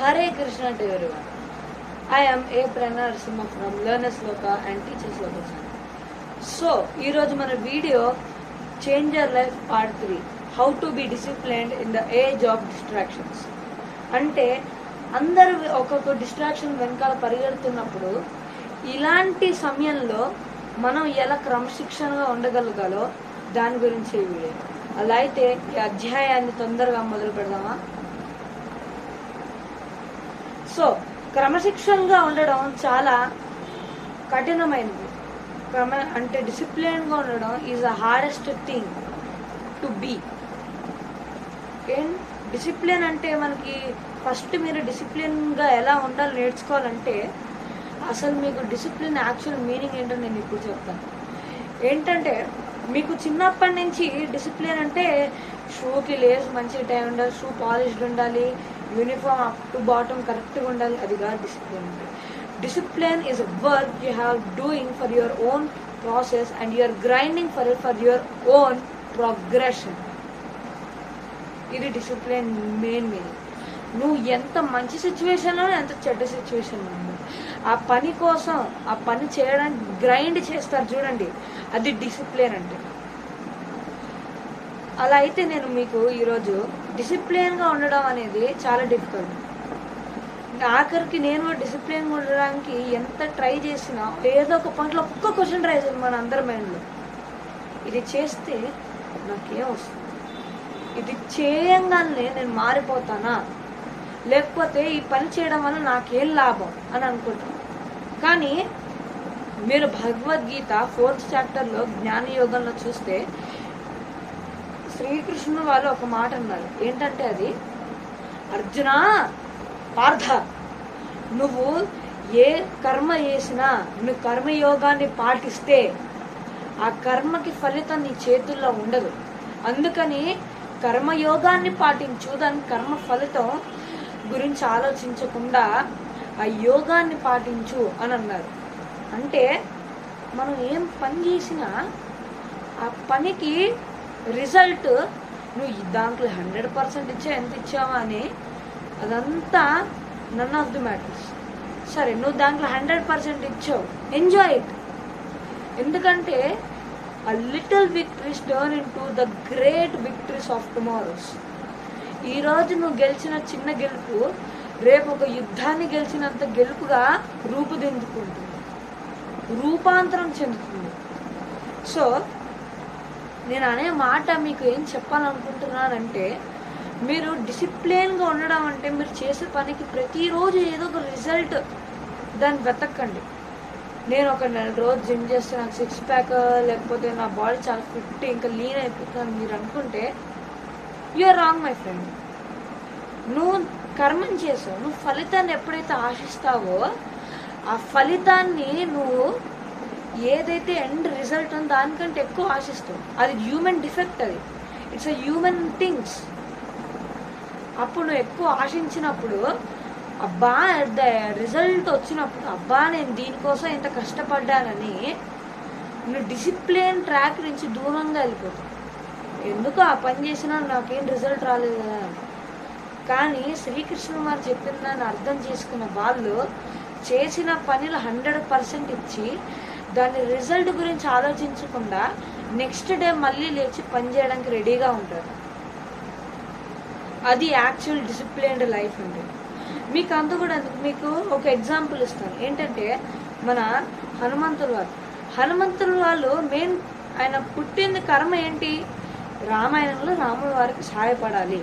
Hare Krishna to everyone. I am A. Prana Narasimha from Learners Loka and Teachers Loka channel. So, ఈరోజు మన video change your life part 3, how to be disciplined in the age of distractions. అంటే అందరూ ఒక్కొక్క distraction వెనకాల పరిగెడుతున్నప్పుడు ఇలాంటి సమయంలో మనం ఎలా క్రమశిక్షణగా ఉండగలగాలో దాని గురించి ఈ వీడియో. అలా అయితే ఈ అధ్యాయాన్ని తొందరగా మొదలు పెడదామా? సో క్రమశిక్షణగా ఉండడం చాలా కఠినమైనది. అంటే డిసిప్లిన్గా ఉండడం is the hardest thing to be. Discipline అంటే మనకి ఫస్ట్ మీరు డిసిప్లిన్గా ఎలా ఉండాలో నేర్చుకోవాలంటే అసలు మీకు డిసిప్లిన్ యాక్చువల్ మీనింగ్ ఏంటో నేను ఇప్పుడు చెప్తాను. ఏంటంటే మీకు చిన్నప్పటి నుంచి డిసిప్లిన్ అంటే షూకి లేస్ మంచి టైం ఉండాలి, షూ పాలిష్డ్ ఉండాలి, యూనిఫామ్ అప్ టు బాటమ్ కరెక్ట్గా ఉండాలి. అది కాదు డిసిప్లిన్ అంటే. Discipline is a work you have doing for your own process and you are grinding for it for your own progression. ఇది డిసిప్లిన్ మెయిన్ మీనింగ్. నువ్వు ఎంత మంచి సిచ్యువేషన్లో ఎంత చెడ్డ సిచ్యువేషన్లో ఉంది, ఆ పని కోసం ఆ పని చేయడానికి గ్రైండ్ చేస్తారు చూడండి, అది డిసిప్లిన్ అంటే. అలా అయితే నేను మీకు ఈరోజు డిసిప్లిన్గా ఉండడం అనేది చాలా డిఫికల్ట్. ఆఖరికి నేను డిసిప్లిన్గా ఉండడానికి ఎంత ట్రై చేసినా ఏదో ఒక పాయింట్లో ఒక్క క్వశ్చన్ ట్రై చేయాలి మన అందరి మైండ్లో. ఇది చేస్తే నాకేం వస్తుంది, ఇది చేయంగానే నేను మారిపోతానా, లేకపోతే ఈ పని చేయడం వల్ల నాకేం లాభం అని అనుకుంటాను. కానీ మీరు భగవద్గీత 4th చాప్టర్లో జ్ఞానయోగంలో చూస్తే శ్రీకృష్ణుడు వాళ్ళు ఒక మాట అన్నారు. ఏంటంటే అది, అర్జున పార్థ, నువ్వు ఏ కర్మ చేసినా నువ్వు కర్మయోగాన్ని పాటిస్తే ఆ కర్మకి ఫలితం నీ చేతుల్లో ఉండదు. అందుకని కర్మయోగాన్ని పాటించు, దాని కర్మ ఫలితం గురించి ఆలోచించకుండా ఆ యోగాన్ని పాటించు అని అన్నారు. అంటే మనం ఏం పని చేసినా ఆ పనికి రిజల్ట్ నువ్వు దాంట్లో 100% ఇచ్చావు, ఎంత ఇచ్చావా అని అదంతా నన్ ఆఫ్ ది మ్యాటర్స్. సరే, నువ్వు దాంట్లో 100% ఇచ్చావు, ఎంజాయ్ ఇట్. ఎందుకంటే ఆ little victories turn into the great victories of tomorrows. ఈరోజు నువ్వు గెలిచిన చిన్న గెలుపు రేపు ఒక యుద్ధాన్ని గెలిచినంత గెలుపుగా రూపుదిద్దుకుంటుంది, రూపాంతరం చెందుతుంది. సో నేను అనే మాట మీకు ఏం చెప్పాలనుకుంటున్నానంటే, మీరు డిసిప్లిన్గా ఉండడం అంటే మీరు చేసే పనికి ప్రతిరోజు ఏదో ఒక రిజల్ట్ దాన్ని వెతక్కండి. నేను ఒక 4 రోజు జిమ్ చేస్తే నాకు 6 ప్యాక్, లేకపోతే నా బాడీ చాలా ఫిట్ ఇంకా లీన్ అయిపోతుంది మీరు అనుకుంటే you are wrong my friend. నువ్వు కర్మని చేసావు, నువ్వు ఫలితాన్ని ఎప్పుడైతే ఆశిస్తావో ఆ ఫలితాన్ని నువ్వు ఏదైతే ఎండ్ రిజల్ట్ ఉందో దానికంటే ఎక్కువ ఆశిస్తావు. అది హ్యూమన్ డిఫెక్ట్, అది ఇట్స్ అ హ్యూమన్ థింగ్స్. అప్పుడు నువ్వు ఎక్కువ ఆశించినప్పుడు అబ్బా రిజల్ట్ వచ్చినప్పుడు అబ్బా నేను దీనికోసం ఇంత కష్టపడ్డానని నువ్వు డిసిప్లిన్ ట్రాక్ నుంచి దూరంగా వెళ్ళిపోతావు. ఎందుకు ఆ పని చేసినా నాకేం రిజల్ట్ రాలేదు కదా. కానీ శ్రీకృష్ణ వారు చెప్పిన దాన్ని అర్థం చేసుకున్న వాళ్ళు చేసిన పనిలో 100% ఇచ్చి దాని రిజల్ట్ గురించి ఆలోచించకుండా నెక్స్ట్ డే మళ్ళీ లేచి పని చేయడానికి రెడీగా ఉంటారు. అది యాక్చువల్ డిసిప్లిన్డ్ లైఫ్ అండి. మీకు అంత కూడా మీకు ఒక ఎగ్జాంపుల్ ఇస్తాను. ఏంటంటే మన హనుమంతుల వాళ్ళు మెయిన్ ఆయన పుట్టింది కర్మ ఏంటి, రామాయణంలో రాముల వారికి సహాయపడాలి,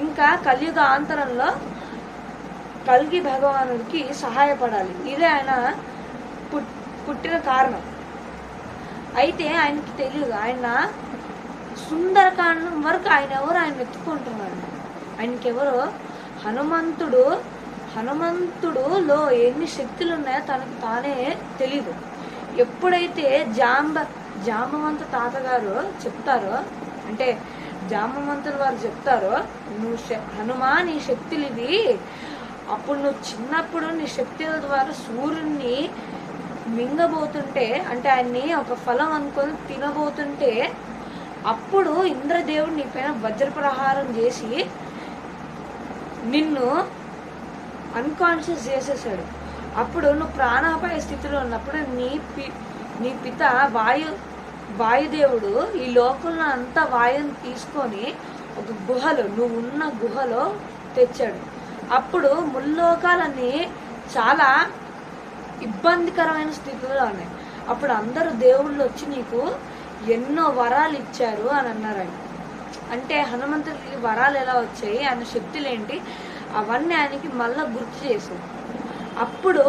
ఇంకా కలియుగ ఆంతరంలో కల్కి భగవానుడికి సహాయపడాలి. ఇదే ఆయన పుట్టిన కారణం. అయితే ఆయనకి తెలియదు, ఆయన సుందరకాండం వరకు ఆయన వెతుక్కుంటున్నాడు. ఆయనకెవరో హనుమంతుడులో ఎన్ని శక్తులు ఉన్నాయో తనకు తానే తెలీదు. ఎప్పుడైతే జాంబవంత తాతగారు చెప్తారో, అంటే జాంబవంతుల వారు చెప్తారో, నువ్వు హనుమా నీ శక్తులు ఇవి, అప్పుడు నువ్వు చిన్నప్పుడు నీ శక్తుల ద్వారా సూర్యుడిని మింగబోతుంటే, అంటే ఆయన్ని ఒక ఫలం అనుకొని తినబోతుంటే, అప్పుడు ఇంద్రదేవుడు నీ పైన వజ్రప్రహారం చేసి నిన్ను అన్కాన్షియస్ చేసేసాడు. అప్పుడు నువ్వు ప్రాణాపాయ స్థితిలో ఉన్నప్పుడు నీ పిత వాయుదేవుడు ఈ లోకంలో అంతా వాయుని తీసుకొని ఒక గుహలో, నువ్వు ఉన్న గుహలో తెచ్చాడు. అప్పుడు ముల్లోకాలన్నీ చాలా ఇబ్బందికరమైన స్థితిలో ఉన్నాయి. అప్పుడు అందరూ దేవుళ్ళు వచ్చి నీకు ఎన్నో వరాలు ఇచ్చారు అని అన్నారు. అంటే హనుమంతుడికి వరాలు ఎలా వచ్చాయి, ఆయన శక్తులు ఏంటి, అవన్నీ ఆయనకి మళ్ళా గుర్తు చేశారు. అప్పుడు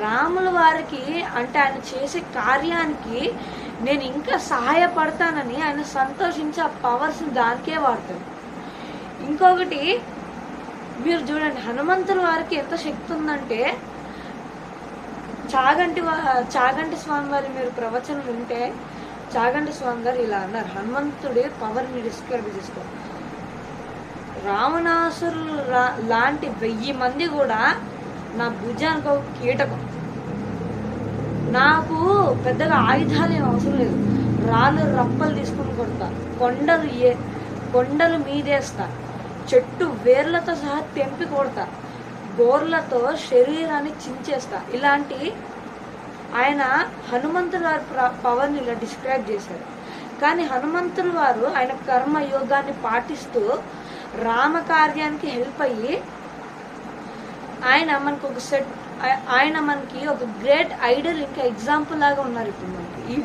రాముల వారికి అంటే ఆయన చేసే కార్యానికి నేను ఇంకా సహాయపడతానని ఆయన సంతోషించి ఆ పవర్స్ని దానికే వాడతాడు. ఇంకొకటి మీరు చూడండి, హనుమంతుల వారికి ఎంత శక్తి ఉందంటే చాగంటి స్వామి వారి మీరు ప్రవచనం వింటే చాగంటి స్వామి గారు ఇలా అన్నారు, హనుమంతుడి పవర్ని డిస్క్రైబ్ చేసుకో. రావణాసురులు లాంటి 1000 మంది కూడా నా భుజానికి ఒక కీటకం, నాకు పెద్దగా ఆయుధాలు ఏం అవసరం లేదు, రాళ్ళు రప్పలు తీసుకుని కొడతా, కొండలు మీదేస్తా, చెట్టు వేర్లతో సహా తెంపి కొడతా, గోర్లతో శరీరాన్ని చించేస్తా. ఇలాంటి ఆయన హనుమంతుల వారి పవర్ని ఇలా డిస్క్రైబ్ చేశారు. కానీ హనుమంతుల వారు ఆయన కర్మయోగాన్ని పాటిస్తూ రామకార్యానికి హెల్ప్ అయ్యి ఆయన మనకి ఒక గ్రేట్ ఐడల్, ఇంకా ఎగ్జాంపుల్ లాగా ఉన్నారు. ఇప్పుడు మనకి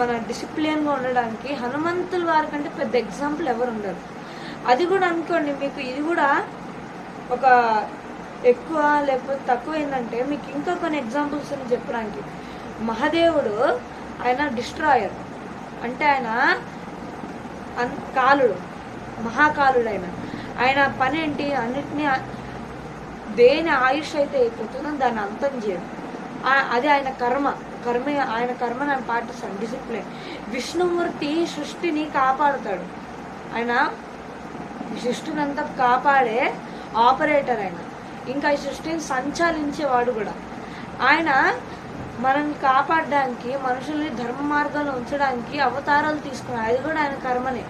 మన డిసిప్లిన్గా ఉండడానికి హనుమంతుల వారి కంటే పెద్ద ఎగ్జాంపుల్ ఎవరు ఉండరు. అది కూడా అనుకోండి, మీకు ఇది కూడా ఒక ఎక్కువ లేకపోతే తక్కువ ఏంటంటే మీకు ఇంకా కొన్ని ఎగ్జాంపుల్స్ అని చెప్పడానికి. మహాదేవుడు ఆయన డిస్ట్రాయర్, అంటే ఆయన కాలుడు, మహాకాలుడు. ఆయన పని ఏంటి, అన్నిటినీ దేని ఆయుష్ అయితే అయిపోతుందో దాన్ని అంతం చేయడం. అది ఆయన ఆయన కర్మని ఆయన పాటిస్తాడు, డిసిప్లిన్. విష్ణుమూర్తి సృష్టిని కాపాడుతాడు, ఆయన సృష్టిని అంతా కాపాడే ఆపరేటర్. ఆయన ఇంకా ఈ సృష్టిని సంచాలించేవాడు కూడా. ఆయన మనల్ని కాపాడడానికి, మనుషుల్ని ధర్మ మార్గంలో ఉంచడానికి అవతారాలు తీసుకున్నాడు, అది కూడా ఆయన కర్మనే,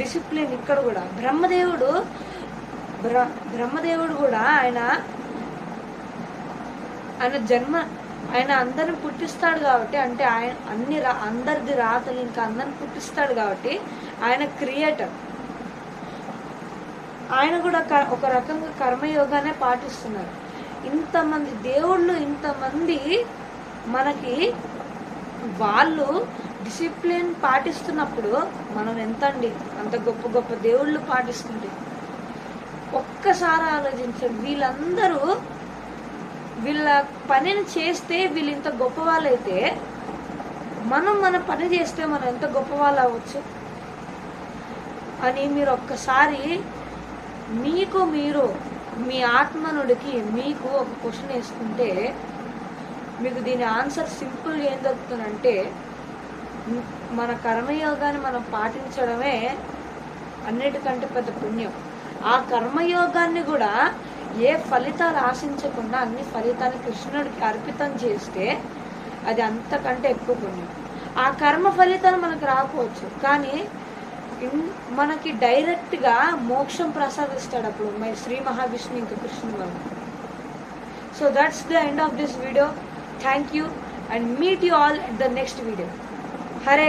డిసిప్లిన్. ఇక్కడ కూడా బ్రహ్మదేవుడు కూడా ఆయన అందరిని పుట్టిస్తాడు కాబట్టి, అంటే ఆయన అందరిది రాతలు ఇంకా అందరిని పుట్టిస్తాడు కాబట్టి ఆయన క్రియేటర్. ఆయన కూడా ఒక రకంగా కర్మయోగానే పాటిస్తున్నారు. ఇంతమంది దేవుళ్ళు, ఇంతమంది మనకి వాళ్ళు డిసిప్లిన్ పాటిస్తున్నప్పుడు మనం ఎంతండి, అంత గొప్ప గొప్ప దేవుళ్ళు పాటిస్తుంటే. ఒక్కసారి ఆలోచించండి, వీళ్ళందరూ వీళ్ళ పనిని చేస్తే వీళ్ళు ఇంత గొప్ప వాళ్ళైతే మనం మన పని చేస్తే మనం ఎంత గొప్ప వాళ్ళు అవ్వచ్చు అని మీరు ఒక్కసారి మీరు మీ ఆత్మనుడికి మీకు ఒక క్వశ్చన్ వేసుకుంటే మీకు దీని ఆన్సర్ సింపుల్గా ఏం దొరుకుతుందంటే, మన కర్మయోగాన్ని మనం పాటించడమే అన్నిటికంటే పెద్ద పుణ్యం. ఆ కర్మయోగాన్ని కూడా ఏ ఫలితాలు ఆశించకుండా అన్ని ఫలితాన్ని కృష్ణుడికి అర్పితం చేస్తే అది అంతకంటే ఎక్కువ పుణ్యం. ఆ కర్మ ఫలితాలు మనకు రాకపోవచ్చు, కానీ మనకి డైరెక్ట్గా మోక్షం ప్రసాదిస్తాడు అప్పుడు శ్రీ మహావిష్ణు ఇంకా కృష్ణుడు వల్ల. So that's the end of this video. Thank you and meet you all at the next video. Hare